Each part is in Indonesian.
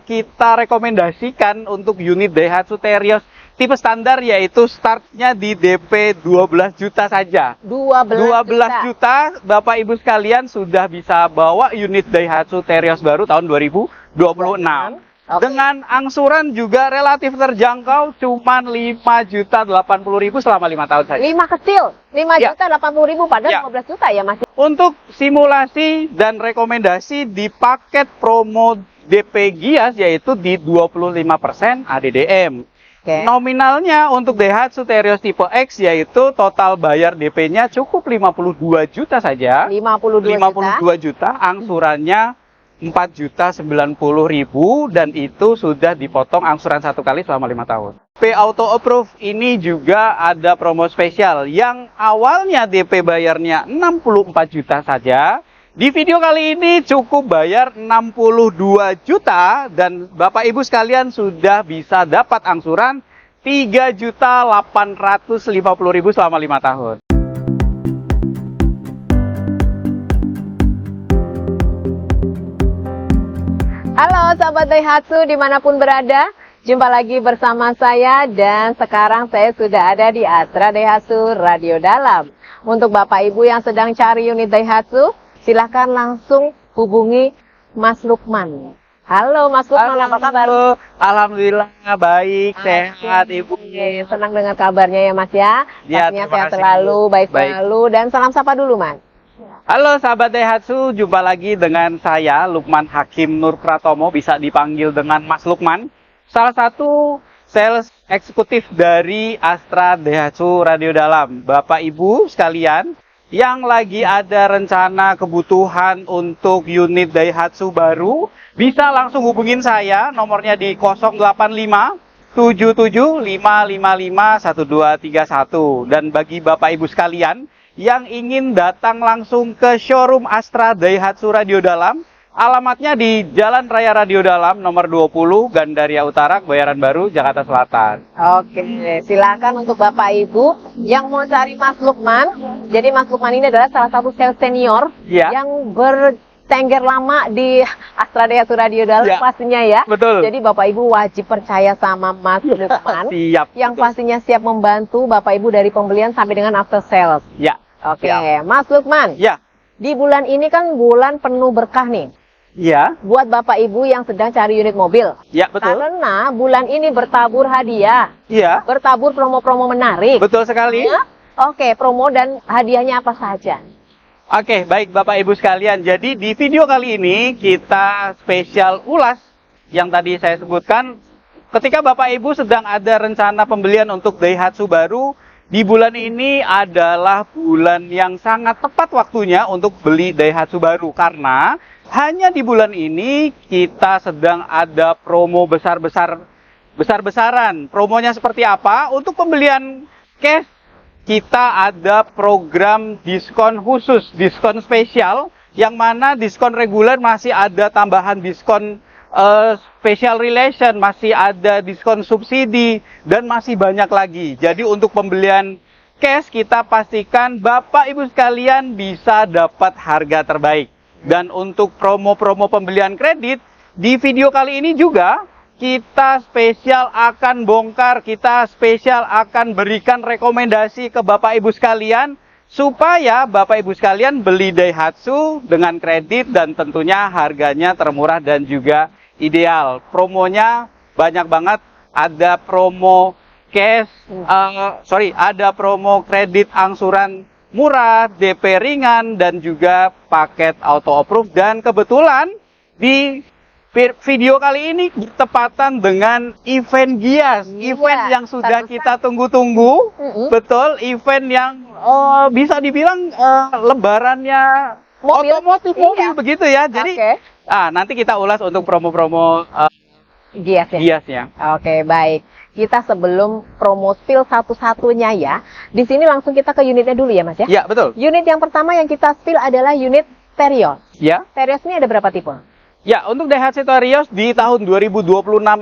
Kita rekomendasikan untuk unit Daihatsu Terios tipe standar yaitu startnya di DP 12 juta saja. 12 juta, Bapak Ibu sekalian sudah bisa bawa unit Daihatsu Terios baru tahun 2026. Okay. Dengan angsuran juga relatif terjangkau, cuman 5.080.000 selama 5 tahun saja. 5 kecil, 5.080.000 padahal Ya. 15 juta ya Mas. Untuk simulasi dan rekomendasi di paket promo DP Gias yaitu di 25% ADDM. Oke. Nominalnya untuk Daihatsu Terios tipe X yaitu total bayar DP-nya cukup 52 juta saja. 52 juta, angsurannya 4.090.000 dan itu sudah dipotong angsuran satu kali selama 5 tahun. DP Auto Approve ini juga ada promo spesial yang awalnya DP bayarnya 64 juta saja. Di video kali ini cukup bayar 62 juta dan Bapak Ibu sekalian sudah bisa dapat angsuran 3.850.000 selama 5 tahun. Halo sahabat Daihatsu dimanapun berada, jumpa lagi bersama saya dan sekarang saya sudah ada di Astra Daihatsu Radio Dalam. Untuk Bapak Ibu yang sedang cari unit Daihatsu, silahkan langsung hubungi Mas Lukman. Halo Mas Lukman, apa kabar? Alhamdulillah baik, sehat Ibu. Senang dengar kabarnya ya Mas ya. Ya, Pastinya terima sehat kasih, selalu, Bu. baik Baik. selalu dan salam sapa dulu Mas. Halo sahabat Daihatsu, jumpa lagi dengan saya Lukman Hakim Nur Pratomo, bisa dipanggil dengan Mas Lukman. Salah satu sales eksekutif dari Astra Daihatsu Radio Dalam. Bapak Ibu sekalian yang lagi ada rencana kebutuhan untuk unit Daihatsu baru, bisa langsung hubungin saya, nomornya di 085 77 555 1231. Dan bagi Bapak Ibu sekalian yang ingin datang langsung ke showroom Astra Daihatsu Radio Dalam, alamatnya di Jalan Raya Radio Dalam nomor 20, Gandaria Utara, Kebayoran Baru, Jakarta Selatan. Oke, silakan untuk Bapak Ibu yang mau cari Mas Lukman. Jadi Mas Lukman ini adalah salah satu sales senior Ya. yang bertengger lama di Astra Daihatsu Radio Dalam Ya. pastinya ya. Betul. Jadi Bapak Ibu wajib percaya sama Mas Lukman Siap. yang betul. pastinya siap membantu Bapak Ibu dari pembelian sampai dengan after sales. Ya. Oke, Siap. Mas Lukman. Ya. Di bulan ini kan bulan penuh berkah nih Ya. buat Bapak Ibu yang sedang cari unit mobil. Ya, betul. Karena bulan ini bertabur hadiah, Iya. bertabur promo-promo menarik. Betul sekali. Ya? Oke, promo dan hadiahnya apa saja? Oke, baik Bapak Ibu sekalian. Jadi di video kali ini kita spesial ulas yang tadi saya sebutkan. Ketika Bapak Ibu sedang ada rencana pembelian untuk Daihatsu baru, di bulan ini adalah bulan yang sangat tepat waktunya untuk beli Daihatsu baru. Karena hanya di bulan ini kita sedang ada promo besar-besaran. Promonya seperti apa? Untuk pembelian cash, kita ada program diskon khusus, diskon spesial, yang mana diskon reguler masih ada tambahan diskon special relation, masih ada diskon subsidi, dan masih banyak lagi. Jadi untuk pembelian cash, kita pastikan Bapak Ibu sekalian bisa dapat harga terbaik. Dan untuk promo-promo pembelian kredit, di video kali ini juga kita spesial akan bongkar, kita spesial akan berikan rekomendasi ke Bapak Ibu sekalian supaya Bapak Ibu sekalian beli Daihatsu dengan kredit dan tentunya harganya termurah dan juga ideal. Promonya banyak banget, ada promo cash, ada promo kredit angsuran murah, DP ringan dan juga paket auto approve. Dan kebetulan di video kali ini bertepatan dengan event Gias, event yang sudah kita tunggu-tunggu. Betul, event yang bisa dibilang lebarannya Mobil. otomotif mobil begitu ya. Jadi Oke. nanti kita ulas untuk promo-promo Giasnya. Giasnya. Oke, baik. Kita sebelum promo spill satu-satunya ya, di sini langsung kita ke unitnya dulu ya Mas ya. Ya, betul. Unit yang pertama yang kita spill adalah unit Terios. Ya. Terios ini ada berapa tipe? Ya, untuk Daihatsu Terios di tahun 2026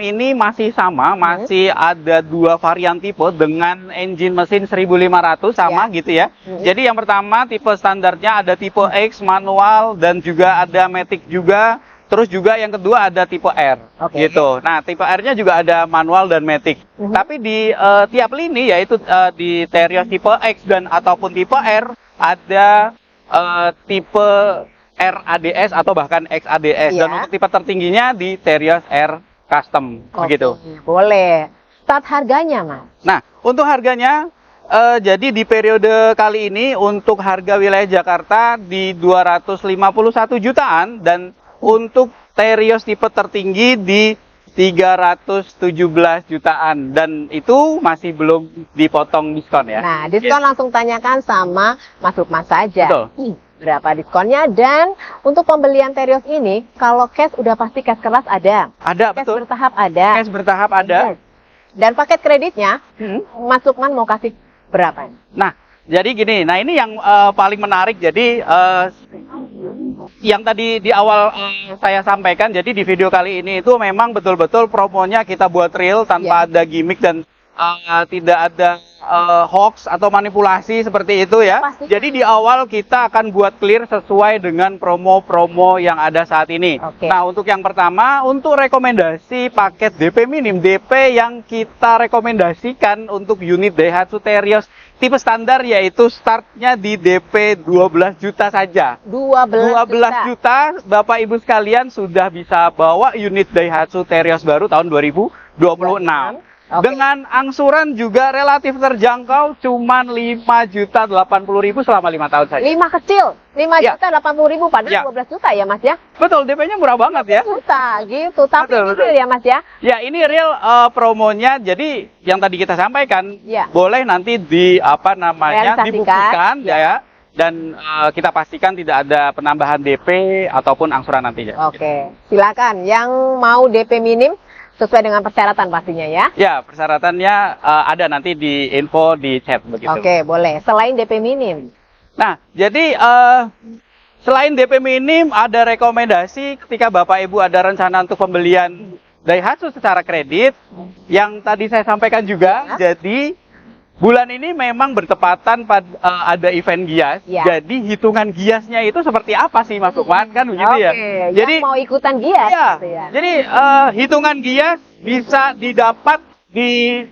ini masih sama, masih ada 2 varian tipe dengan engine mesin 1500 sama gitu ya. Jadi yang pertama tipe standarnya ada tipe X manual dan juga ada matic juga. Terus juga yang kedua ada tipe R, Oke. gitu. Nah, tipe R-nya juga ada manual dan matic. Tapi di tiap lini, yaitu di Terios tipe X dan ataupun tipe R, ada tipe RADS atau bahkan XADS. Dan Iya. untuk tipe tertingginya di Terios R Custom, begitu. Boleh. Start harganya, Mas. Nah, untuk harganya, jadi di periode kali ini untuk harga wilayah Jakarta di 251 jutaan dan untuk Terios tipe tertinggi di 317 jutaan dan itu masih belum dipotong diskon ya. Nah, diskon langsung tanyakan sama Mas Lukman saja. Betul. Berapa diskonnya dan untuk pembelian Terios ini kalau cash udah pasti cash keras ada. Ada, Cash betul. bertahap ada. Cash bertahap ada. Dan paket kreditnya Mas Lukman mau kasih berapa? Nah, jadi gini, nah ini yang paling menarik. Jadi yang tadi di awal saya sampaikan, jadi di video kali ini itu memang betul-betul promonya kita buat real tanpa ada gimmick dan tidak ada hoax atau manipulasi seperti itu ya. Pastikan. Jadi di awal kita akan buat clear sesuai dengan promo-promo yang ada saat ini. Oke. Nah, untuk yang pertama, untuk rekomendasi paket DP minim, DP yang kita rekomendasikan untuk unit Daihatsu Terios tipe standar yaitu startnya di DP 12 juta saja. 12 juta, Bapak Ibu sekalian sudah bisa bawa unit Daihatsu Terios baru tahun 2026. Oke. Dengan angsuran juga relatif terjangkau, cuman 5.080.000 selama 5 tahun saja. 5 kecil, 5 Ya. juta 80.000 padahal Ya. 12 juta ya Mas ya? Betul, DP-nya murah banget ya. Juta gitu, tapi Betul, kecil betul. ya Mas ya? Ya, ini real promonya. Jadi yang tadi kita sampaikan, Ya. boleh nanti Realisasikan. dibuktikan ya. Dan kita pastikan tidak ada penambahan DP ataupun angsuran nantinya. Oke, silakan yang mau DP minim sesuai dengan persyaratan pastinya ya. Ya, persyaratannya ada nanti di info di chat begitu. Oke, boleh. Selain DP minim. Nah, jadi selain DP minim, ada rekomendasi ketika Bapak Ibu ada rencana untuk pembelian Daihatsu secara kredit, yang tadi saya sampaikan juga. Jadi bulan ini memang bertepatan pada ada event Gias. Ya. Jadi hitungan Giasnya itu seperti apa sih Mas Lukman? Kan begitu ya. Oke, Jadi yang mau ikutan Gias iya, gitu ya. jadi hitungan Gias bisa didapat di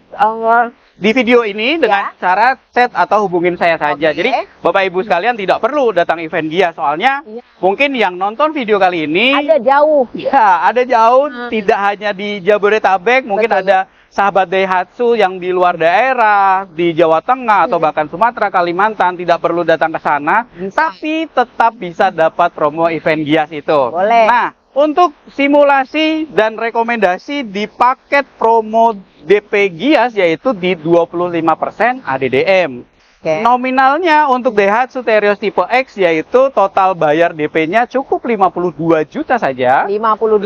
video ini dengan cara chat atau hubungin saya saja. Oke. Jadi Bapak Ibu sekalian tidak perlu datang event Gias, soalnya mungkin yang nonton video kali ini Ada jauh. ya ada jauh, tidak hanya di Jabodetabek, mungkin Betul. ada sahabat Daihatsu yang di luar daerah, di Jawa Tengah atau bahkan Sumatera, Kalimantan, tidak perlu datang ke sana, tapi tetap bisa dapat promo event Gias itu. Boleh. Nah, untuk simulasi dan rekomendasi di paket promo DP Gias yaitu di 25% ADDM. Oke. Nominalnya untuk Daihatsu Terios tipe X yaitu total bayar DP-nya cukup 52 juta saja. 52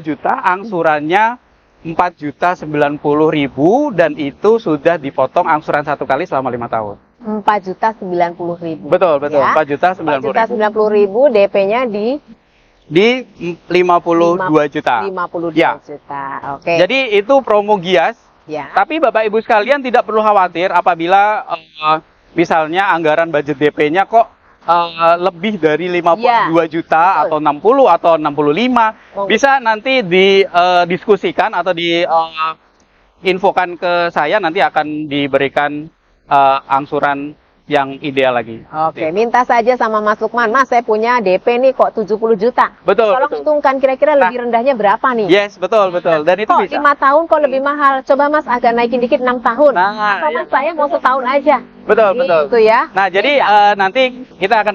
juta, angsurannya 4.090.000 dan itu sudah dipotong angsuran satu kali selama 5 tahun. 4.090.000. Betul, betul. Ya. 4.090.000 4.090.000 DP-nya di di 52 juta. 52 Ya. juta. Oke. Jadi itu promo Gias. ya. Tapi Bapak Ibu sekalian tidak perlu khawatir apabila misalnya anggaran budget DP-nya kok lebih dari 52 juta betul. atau 60 atau 65. Bisa nanti didiskusikan atau diinfokan ke saya, nanti akan diberikan angsuran yang ideal lagi. Oke, minta saja sama Mas Lukman, Mas saya punya DP nih kok 70 juta. Betul, Tolong betul. hitungkan kira-kira lebih rendahnya berapa nih? Yes, betul, betul. Dan itu Kok bisa. 5 tahun kok lebih mahal? Coba Mas agak naikin dikit 6 tahun. Nah, Atau Mas saya mau setahun aja. Betul, betul. Gitu ya. Nah, jadi nanti kita akan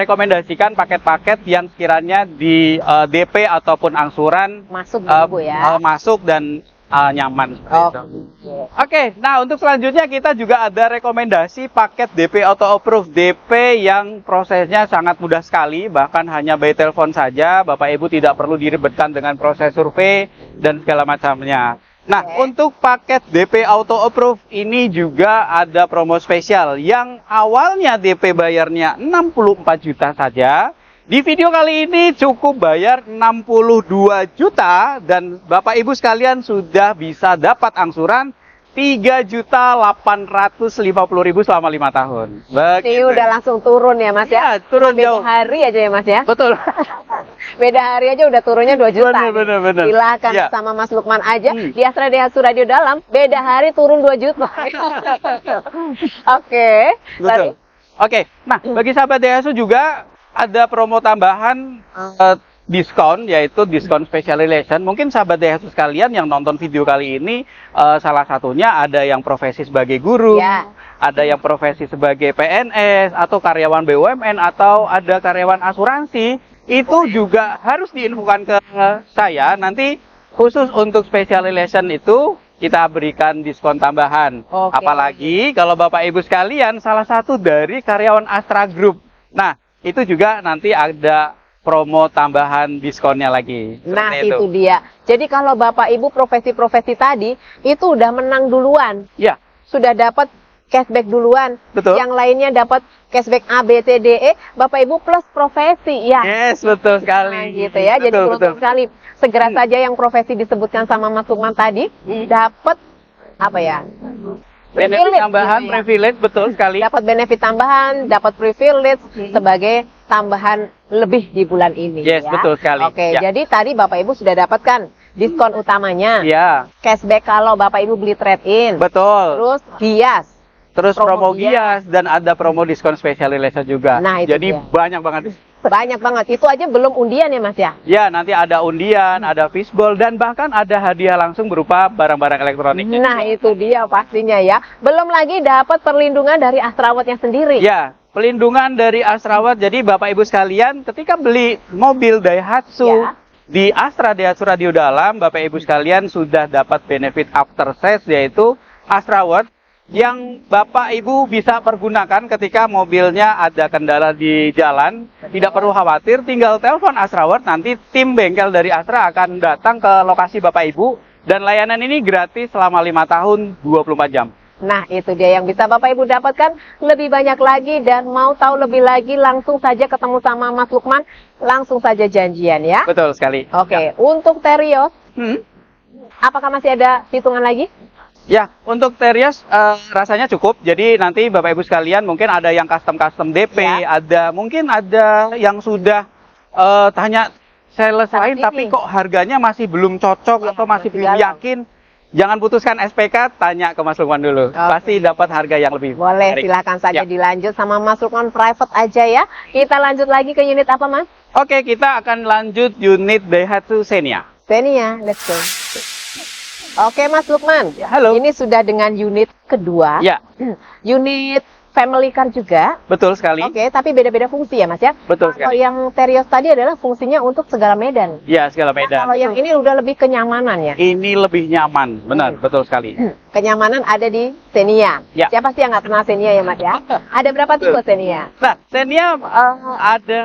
rekomendasikan paket-paket yang sekiranya di DP ataupun angsuran Masuk dulu Bu ya. masuk dan nyaman. Seperti itu. Oke, nah untuk selanjutnya kita juga ada rekomendasi paket DP Auto Approve. DP yang prosesnya sangat mudah sekali, bahkan hanya by telepon saja. Bapak Ibu tidak perlu diribetkan dengan proses survei dan segala macamnya. Nah, untuk paket DP Auto Approve ini juga ada promo spesial yang awalnya DP bayarnya 64 juta saja. Di video kali ini cukup bayar 62 juta dan Bapak Ibu sekalian sudah bisa dapat angsuran 3.850.000 selama 5 tahun. Ini udah langsung turun ya Mas ya. Ya, turun Beda jauh. hari aja ya Mas ya. Betul. Beda hari aja udah turunnya 2 juta. Bener. Silakan Ya. sama Mas Lukman aja di Astra Daihatsu Radio Dalam, beda hari turun 2 juta. Oke. Betul. Oke, nah bagi sahabat Daihatsu juga ada promo tambahan diskon, yaitu diskon special relation. Mungkin sahabat Daihatsu sekalian yang nonton video kali ini, salah satunya ada yang profesi sebagai guru, Ya. ada yang profesi sebagai PNS, atau karyawan BUMN, atau ada karyawan asuransi. Itu juga harus diinfokan ke saya. Nanti khusus untuk special relation itu kita berikan diskon tambahan. Oke. Apalagi kalau Bapak Ibu sekalian salah satu dari karyawan Astra Group. Nah, itu juga nanti ada promo tambahan diskonnya lagi. Nah, Seperti itu dia. Jadi kalau Bapak Ibu profesi-profesi tadi itu udah menang duluan. Ya, Sudah dapat cashback duluan. Betul. Yang lainnya dapat cashback A, B, C, D, E. Bapak Ibu plus profesi ya. yes, betul sekali. Nah, gitu ya. Jadi beruntung sekali. Segera saja yang profesi disebutkan sama Mas Lukman tadi dapat apa ya? Benefit Privilege tambahan, gitu ya. privilege, betul sekali. Dapat benefit tambahan, dapat privilege sebagai tambahan lebih di bulan ini. Yes, ya. betul sekali. Oke, Ya. jadi tadi Bapak Ibu sudah dapatkan diskon utamanya, Ya, cashback kalau Bapak Ibu beli trade-in, betul. terus hias. Terus promo promo gias dan ada promo diskon special relation juga. Nah, itu Jadi dia. banyak banget. Banyak banget. Itu aja belum undian ya Mas ya? Ya, nanti ada undian, ada fishbowl, dan bahkan ada hadiah langsung berupa barang-barang elektronik. Nah, itu dia pastinya ya. Belum lagi dapat perlindungan dari Astrawatnya sendiri. Ya, pelindungan dari Astrawat. Jadi Bapak Ibu sekalian, ketika beli mobil Daihatsu Ya. di Astra Daihatsu Radio Dalam, Bapak Ibu sekalian sudah dapat benefit after sales, yaitu Astrawat, yang Bapak Ibu bisa pergunakan ketika mobilnya ada kendala di jalan. Tidak perlu khawatir, tinggal telepon Astrawat, nanti tim bengkel dari Astra akan datang ke lokasi Bapak Ibu, dan layanan ini gratis selama 5 tahun 24 jam. Nah, itu dia yang bisa Bapak Ibu dapatkan. Lebih banyak lagi dan mau tahu lebih lagi, langsung saja ketemu sama Mas Lukman, langsung saja janjian ya. Betul sekali. Oke, untuk Terios, Hmm. apakah masih ada hitungan lagi? Ya, untuk Terios rasanya cukup. Jadi nanti Bapak Ibu sekalian mungkin ada yang custom DP, Ya. mungkin ada yang sudah tanya sales Saat lain, ini. tapi kok harganya masih belum cocok Ya, atau masih masih belum galau. yakin. Jangan putuskan SPK, tanya ke Mas Lukman dulu. Oke. Pasti dapat harga yang lebih Boleh, menarik. silakan saja Ya. dilanjut sama Mas Lukman private aja ya. Kita lanjut lagi ke unit apa Mas? Oke, kita akan lanjut unit Daihatsu Xenia. Xenia, let's go. Oke Mas Lukman, Halo. ini sudah dengan unit kedua. Ya, Unit family car juga. betul sekali. Oke, tapi beda-beda fungsi ya Mas ya? Betul Kalau sekali. yang Terios tadi adalah fungsinya untuk segala medan. Ya, segala Nah, medan. kalau yang ini udah lebih kenyamanan ya. Ini lebih nyaman, benar, betul sekali. Kenyamanan ada di Xenia. Ya. Siapa sih yang nggak kenal Xenia ya Mas ya? Ada berapa tipe Xenia? Nah, Xenia ada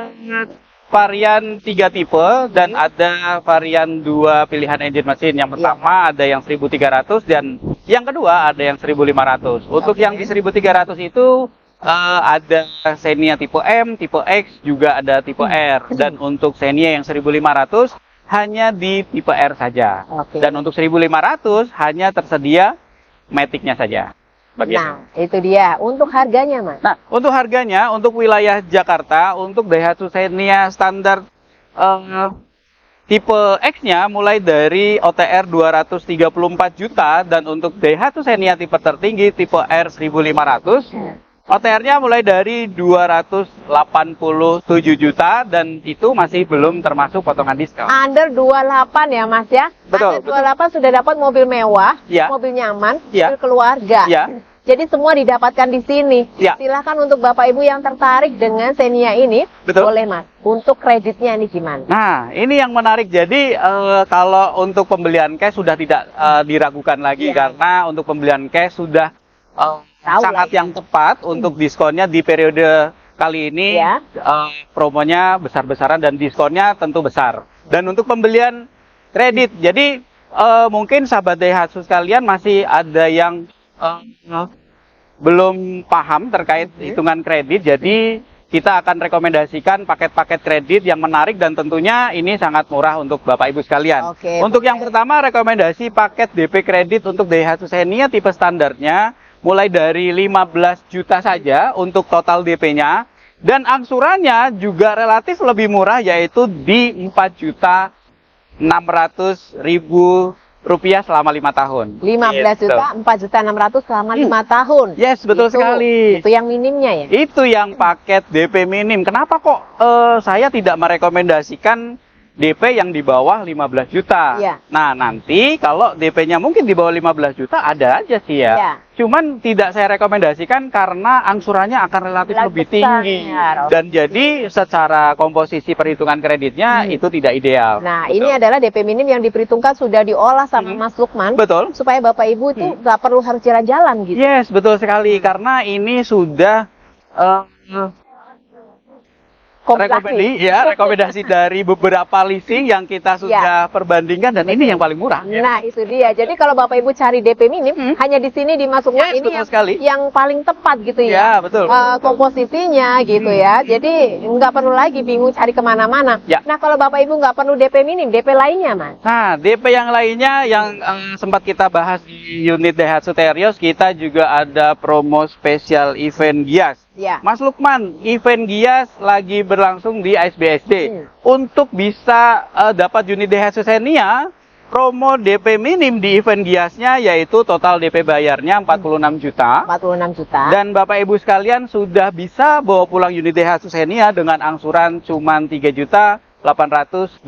varian 3 tipe dan ada varian 2 pilihan engine mesin. Yang pertama ada yang 1300 dan yang kedua ada yang 1500. Untuk yang di 1300 itu ada Xenia tipe M, tipe X, juga ada tipe R. Dan untuk Xenia yang 1500 hanya di tipe R saja. Oke. Dan untuk 1500 hanya tersedia Matic-nya saja. Bagian. Nah, itu dia. Untuk harganya Mas. Nah, untuk harganya, untuk wilayah Jakarta, untuk Daihatsu Xenia standar tipe X-nya mulai dari OTR 234 juta, dan untuk Daihatsu Xenia tipe tertinggi, tipe R 1500, OTR-nya mulai dari 287 juta, dan itu masih belum termasuk potongan diskon. Under 28 ya Mas ya? Betul, Under 28 sudah dapat mobil mewah, Ya. mobil nyaman, Ya. mobil keluarga. Ya. Jadi semua didapatkan di sini. Ya. Silakan untuk Bapak Ibu yang tertarik dengan Xenia ini, Betul. boleh Mas. Untuk kreditnya ini gimana? Nah, ini yang menarik. Jadi, kalau untuk pembelian cash sudah tidak diragukan lagi, Iya. karena untuk pembelian cash sudah Tahu sangat lah ya. yang tepat untuk diskonnya di periode kali ini. Ya. Promonya besar-besaran dan diskonnya tentu besar. Dan untuk pembelian kredit, jadi mungkin sahabat Daihatsu sekalian masih ada yang belum paham terkait hitungan kredit. Jadi kita akan rekomendasikan paket-paket kredit yang menarik, dan tentunya ini sangat murah untuk Bapak Ibu sekalian. Oke, Untuk yang pertama, rekomendasi paket DP kredit untuk Daihatsu Xenia tipe standarnya mulai dari 15 juta saja untuk total DP-nya. Dan angsurannya juga relatif lebih murah, yaitu di 4.600.000 rupiah selama 5 tahun. 15 Gitu. juta, 4.600.000 selama 5 tahun. Yes, betul sekali. Itu yang minimnya ya? Itu yang paket DP minim. Kenapa kok saya tidak merekomendasikan DP yang di bawah 15 juta? Iya. Nah, nanti kalau DP-nya mungkin di bawah 15 juta ada aja sih ya. Iya. Cuman tidak saya rekomendasikan karena angsurannya akan relatif lebih besar, tinggi. ya. Dan jadi secara komposisi perhitungan kreditnya itu tidak ideal. Nah, Betul. ini adalah DP minim yang diperhitungkan sudah diolah sama Mas Lukman. Betul. Supaya Bapak Ibu itu nggak perlu harus jalan-jalan gitu. Yes, betul sekali. Karena ini sudah rekomendasi dari beberapa leasing yang kita sudah perbandingkan dan ini yang paling murah. Nah, itu dia. Jadi kalau Bapak Ibu cari DP minim, hanya di sini dimasukkan Yes, ini betul sekali. yang paling tepat gitu Ya, ya. betul. Komposisinya gitu ya. Jadi nggak perlu lagi bingung cari kemana-mana. Ya. Nah, kalau Bapak Ibu nggak perlu DP minim, DP lainnya, Mas? Nah, DP yang lainnya yang sempat kita bahas di unit Daihatsu Terios, kita juga ada promo spesial event Gias. Ya. Mas Lukman, event Gias lagi berlangsung di ASBSD. Untuk bisa dapat unit Daihatsu Xenia, promo DP minim di event Giasnya yaitu total DP bayarnya 46 juta. 46 juta. Dan Bapak Ibu sekalian sudah bisa bawa pulang unit Daihatsu Xenia dengan angsuran cuma 3.820.000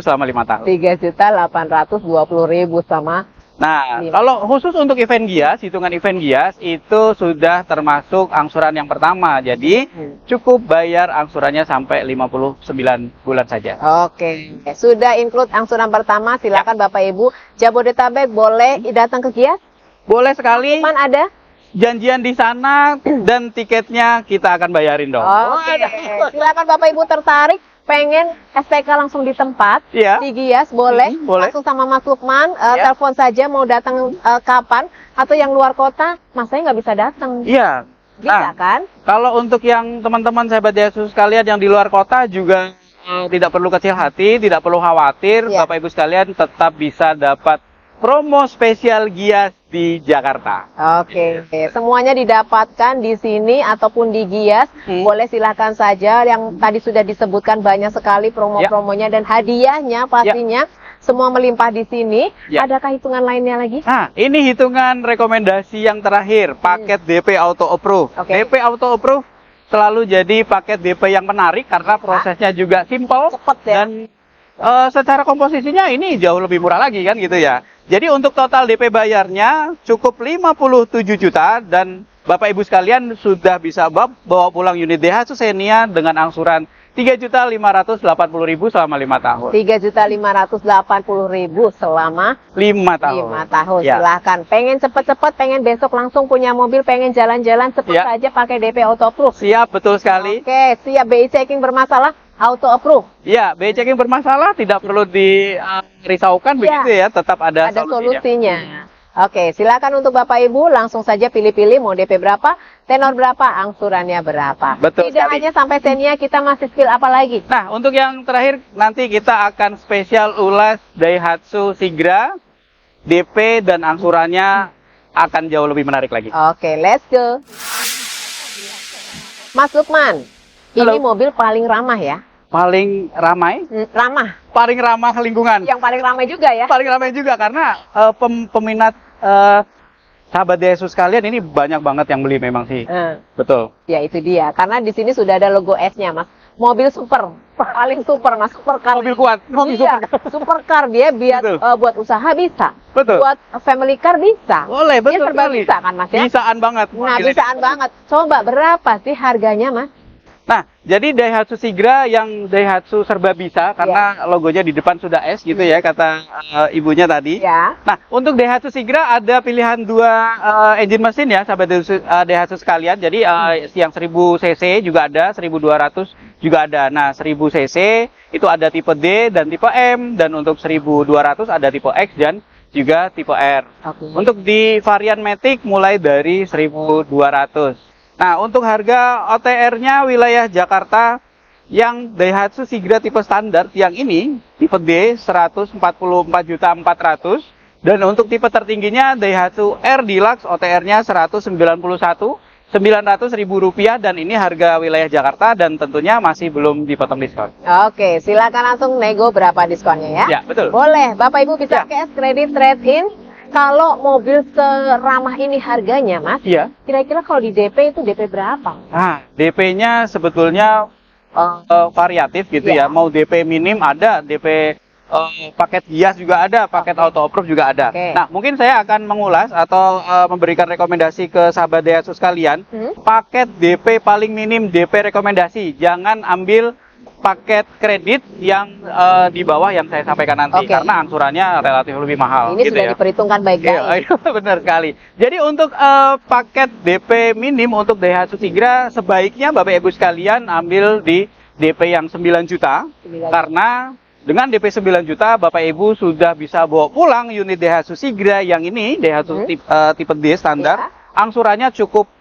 selama 5 tahun. 3.820.000 sama. Nah, kalau khusus untuk event Gias, hitungan event Gias itu sudah termasuk angsuran yang pertama. Jadi cukup bayar angsurannya sampai 59 bulan saja. Oke, sudah include angsuran pertama. Silakan Bapak Ibu Jabodetabek boleh datang ke Gias. Boleh sekali. Cuman ada Janjian di sana dan tiketnya kita akan bayarin dong. Oke, silakan Bapak Ibu tertarik pengen STK langsung di tempat Iya. di Gias boleh, boleh. langsung sama Mas Lukman telepon saja mau datang kapan atau yang luar kota Mas saya nggak bisa datang. Iya. Bisa kan? Kalau untuk yang teman-teman sahabat Daihatsu sekalian yang di luar kota juga tidak perlu kecil hati, tidak perlu khawatir. Iya. Bapak Ibu sekalian tetap bisa dapat promo spesial Gias di Jakarta. Oke, semuanya didapatkan di sini ataupun di Gias. Boleh silahkan saja, yang tadi sudah disebutkan banyak sekali promo-promonya dan hadiahnya pastinya semua melimpah di sini. Adakah hitungan lainnya lagi? Nah, ini hitungan rekomendasi yang terakhir, paket DP Auto Approve. DP Auto Approve selalu jadi paket DP yang menarik karena prosesnya juga simpel dan secara komposisinya ini jauh lebih murah lagi kan gitu ya. Jadi untuk total DP bayarnya cukup 57 juta dan Bapak Ibu sekalian sudah bisa bawa pulang unit Daihatsu Xenia dengan angsuran 3.580.000 selama 5 tahun. 3.580.000 selama 5 tahun. 5 tahun. Silahkan. Pengen cepet-cepet, pengen besok langsung punya mobil, pengen jalan-jalan cepet saja pakai DP Auto Approve. Siap, betul sekali. Oke, siap. BI checking bermasalah, Auto Approve. Ya, BI checking bermasalah, tidak perlu dirisaukan begitu ya, tetap ada solusinya. Oke, silakan untuk Bapak Ibu langsung saja pilih-pilih mau DP berapa, tenor berapa, angsurannya berapa. Betul Tidak sekali. hanya sampai Xenia, kita masih spill apa lagi? Nah, untuk yang terakhir nanti kita akan spesial ulas Daihatsu Sigra, DP dan angsurannya akan jauh lebih menarik lagi. Oke, let's go. Mas Lukman, ini mobil paling ramah ya? Paling ramai? Ramah. Paling ramah lingkungan. Yang paling ramai juga ya? Paling ramai juga karena peminat sahabat Daihatsu sekalian ini banyak banget yang beli memang sih. Betul. Ya itu dia, karena di sini sudah ada logo S-nya Mas. Mobil super, paling super Mas, supercar. Mobil kuat, mobil supercar dia biar buat usaha bisa. Betul. Buat family car bisa. Boleh, betul dia serba sekali. bisa kan Mas ya? Bisaan banget. Nah, bisaan banget. Coba berapa sih harganya Mas? Nah, jadi Daihatsu Sigra yang Daihatsu serba bisa karena logonya di depan sudah S gitu ya kata ibunya tadi. Nah, untuk Daihatsu Sigra ada pilihan 2 engine mesin ya sahabat Daihatsu sekalian. Jadi yang 1000 cc juga ada, 1200 juga ada. Nah, 1000 cc itu ada tipe D dan tipe M dan untuk 1200 ada tipe X dan juga tipe R. Untuk di varian Matic mulai dari 1200. Nah, untuk harga OTR-nya wilayah Jakarta yang Daihatsu Sigra tipe standar yang ini tipe D 144.400.000 dan untuk tipe tertingginya Daihatsu R Deluxe OTR-nya 191 Rp900.000 dan ini harga wilayah Jakarta dan tentunya masih belum dipotong diskon. Oke, silakan langsung nego berapa diskonnya ya. Ya, betul. Boleh, Bapak Ibu bisa Ya. cash, kredit, trade-in. Kalau mobil seramah ini harganya, Mas, Iya. kira-kira kalau di DP itu DP berapa? Nah, DP-nya sebetulnya variatif gitu Ya. ya. Mau DP minim ada, DP paket hias juga ada, paket auto approve juga ada. Oke. Nah, mungkin saya akan mengulas atau memberikan rekomendasi ke sahabat Daihatsu sekalian. Paket DP paling minim, DP rekomendasi. Jangan ambil paket kredit yang di bawah yang saya sampaikan nanti. Oke. Karena angsurannya relatif lebih mahal. Ini gitu sudah ya. diperhitungkan baik-baik. Iya, benar sekali. Jadi untuk paket DP minim untuk Daihatsu Tigra sebaiknya Bapak Ibu sekalian ambil di DP yang 9 juta. 9 Karena dengan DP 9 juta Bapak Ibu sudah bisa bawa pulang unit Daihatsu Tigra yang ini Daihatsu tipe D standar. Angsurannya cukup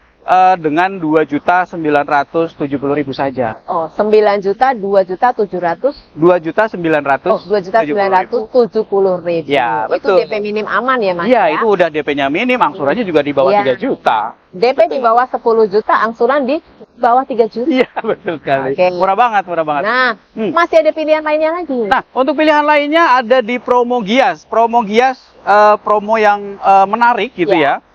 dengan 2.970.000 saja. Oh, 9 juta, 2.700.000. 2.900.000. Oh, 2.970.000. Ya, Itu betul. DP minim aman ya, Mas? Iya, itu udah DP-nya minim, angsurannya juga di bawah Iya. 3 juta. DP di bawah 10 juta, angsuran di bawah 3 juta. Iya, betul sekali. Oke. Murah banget, murah banget. Nah, Hmm. masih ada pilihan lainnya lagi. Nah, untuk pilihan lainnya ada di Promo Gias. Promo Gias promo yang menarik gitu Ya. ya.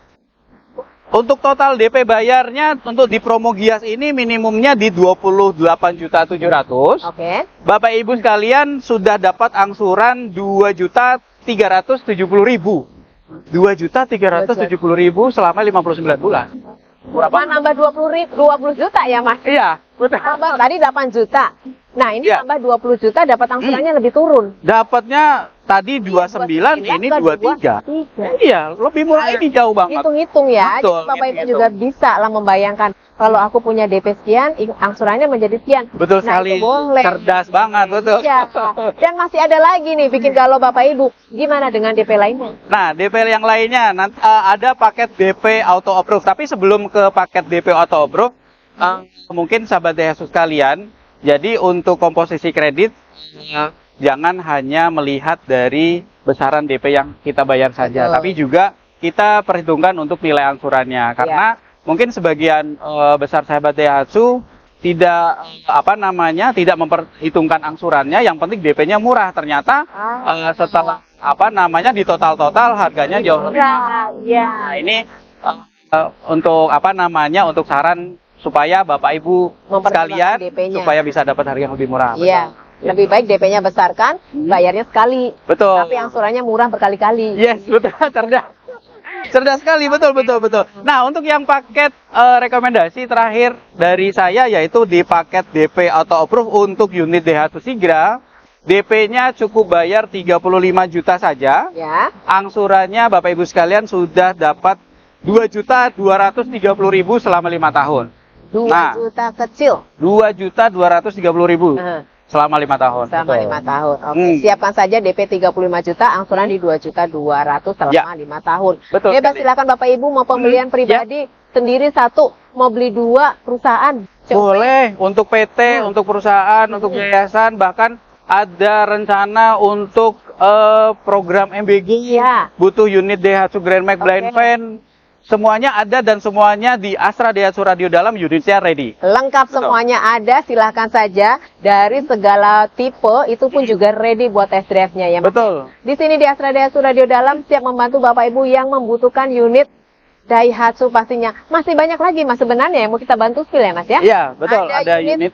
Untuk total DP bayarnya untuk di Promo Gias ini minimumnya di 28.700.000. Oke. Bapak Ibu sekalian sudah dapat angsuran 2.370.000. 2.370.000 selama 59 bulan. Cuma nambah 20 juta ya, Mas? Iya, betul. Tambah tadi 8 juta. Nah, ini Ya. tambah 20 juta dapat angsurannya lebih turun. Dapatnya tadi 29, ini 23. Iya, lebih murah ini jauh banget. Hitung-hitung ya. Betul, Jadi Bapak Ibu hitung-hitung. juga bisa lah membayangkan kalau aku punya DP sekian, angsurannya menjadi sekian. Betul Nah, sekali. itu boleh. Cerdas banget, betul. Ya. Dan masih ada lagi nih bikin galau Bapak Ibu. Gimana dengan DP lainnya? Nah, DP yang lainnya nanti ada paket DP auto approve. Tapi sebelum ke paket DP auto approve, mungkin sahabat Daihatsu sekalian, jadi untuk komposisi kredit jangan hanya melihat dari besaran DP yang kita bayar saja, Betul. tapi juga kita perhitungkan untuk nilai angsurannya. Karena mungkin sebagian besar sahabat Daihatsu tidak tidak memperhitungkan angsurannya, yang penting DP-nya murah. Ternyata setelah di total harganya jauh lebih mahal. Ya. Nah, ini untuk untuk saran supaya Bapak Ibu sekalian DP-nya. supaya bisa dapat harga yang lebih murah. Iya. Lebih baik DP-nya besarkan, bayarnya sekali. Betul. Tapi angsurannya murah berkali-kali. Yes, betul, cerdas. Cerdas sekali, betul. Nah, untuk yang paket rekomendasi terakhir dari saya yaitu di paket DP Auto Approve untuk unit Daihatsu Tigra. DP-nya cukup bayar 35 juta saja. Ya. Angsurannya Bapak Ibu sekalian sudah dapat 2.230.000 selama 5 tahun. 2 Nah. juta kecil. 2.230.000 selama 5 tahun. Selama Betul. 5 tahun. Oke, siapkan saja DP 35 juta, angsuran di 2.200.000 selama 5 tahun. Betul Bebas sekali. silakan Bapak Ibu mau pembelian pribadi sendiri satu, mau beli 2 perusahaan. Boleh untuk PT, untuk perusahaan, untuk yayasan, bahkan ada rencana untuk program MBG. Iya. Butuh unit Daihatsu Grand Max Blind Oke. Van. Semuanya ada dan semuanya di Astra Daihatsu Radio Dalam, unitnya ready. Lengkap Betul. semuanya ada, silahkan saja. Dari segala tipe, itu pun juga ready buat test drive-nya ya, Mas. Betul. Di sini di Astra Daihatsu Radio Dalam siap membantu Bapak Ibu yang membutuhkan unit Daihatsu pastinya. Masih banyak lagi Mas sebenarnya yang mau kita bantu spill ya Mas ya? Iya, betul. Ada unit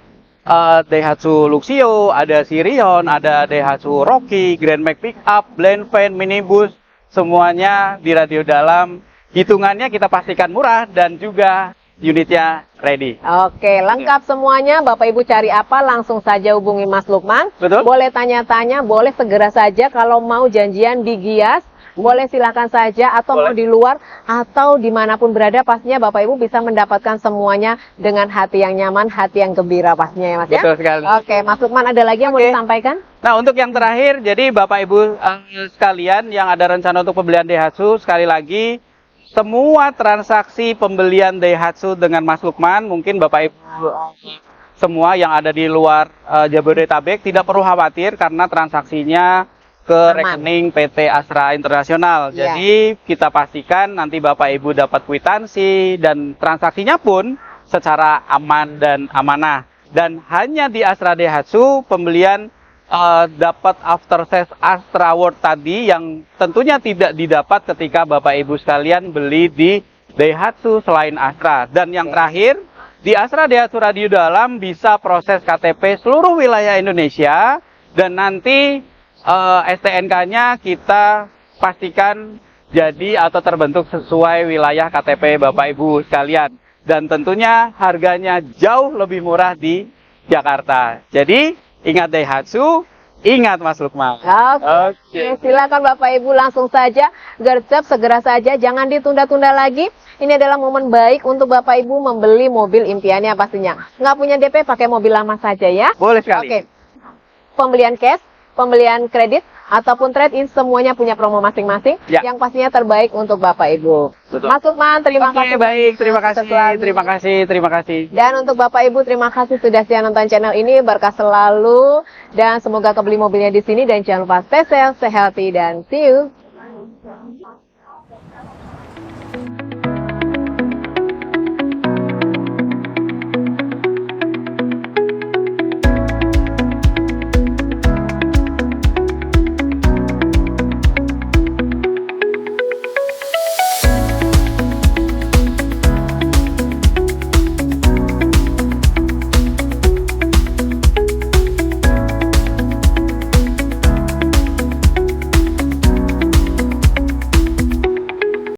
Daihatsu Luxio, ada Sirion, ada Daihatsu Rocky, Grand Max Pickup, Blind Van, Minibus, semuanya di Radio Dalam. Hitungannya kita pastikan murah dan juga unitnya ready. Oke, lengkap semuanya. Bapak Ibu cari apa langsung saja hubungi Mas Lukman. Betul. Boleh tanya-tanya, boleh segera saja kalau mau janjian di Gias. Boleh silakan saja atau mau Boleh. di luar atau dimanapun berada pastinya Bapak Ibu bisa mendapatkan semuanya dengan hati yang nyaman, hati yang gembira pastinya ya Mas ya. Betul sekali. Oke, Mas Lukman ada lagi yang mau Oke. disampaikan? Nah, untuk yang terakhir, jadi Bapak Ibu sekalian yang ada rencana untuk pembelian Daihatsu, sekali lagi, semua transaksi pembelian Daihatsu dengan Mas Lukman, mungkin Bapak Ibu semua yang ada di luar Jabodetabek tidak perlu khawatir karena transaksinya ke Aman. rekening PT Astra Internasional. Iya. Jadi kita pastikan nanti Bapak Ibu dapat kwitansi dan transaksinya pun secara aman dan amanah. Dan hanya di Astra Daihatsu pembelian dapat after sales Astra World tadi yang tentunya tidak didapat ketika Bapak Ibu sekalian beli di Daihatsu selain Astra. Dan yang terakhir, di Astra Daihatsu Radio Dalam bisa proses KTP seluruh wilayah Indonesia dan nanti STNK-nya kita pastikan jadi atau terbentuk sesuai wilayah KTP Bapak Ibu sekalian. Dan tentunya harganya jauh lebih murah di Jakarta. Jadi ingat Daihatsu, ingat Mas Lukman. Oke, silakan Bapak Ibu langsung saja gercep segera saja, jangan ditunda-tunda lagi. Ini adalah momen baik untuk Bapak Ibu membeli mobil impiannya pastinya. Nggak punya DP, pakai mobil lama saja ya. Boleh sekali. Oke, pembelian cash, pembelian kredit, ataupun trade-in semuanya punya promo masing-masing Ya. yang pastinya terbaik untuk Bapak Ibu. Betul. Mas Lukman, terima Oke, kasih. baik. Terima kasih. Selalu. Terima kasih. Dan untuk Bapak Ibu, terima kasih sudah setia nonton channel ini. Berkah selalu dan semoga kebeli mobilnya di sini. Dan jangan lupa stay safe, stay healthy, dan see you.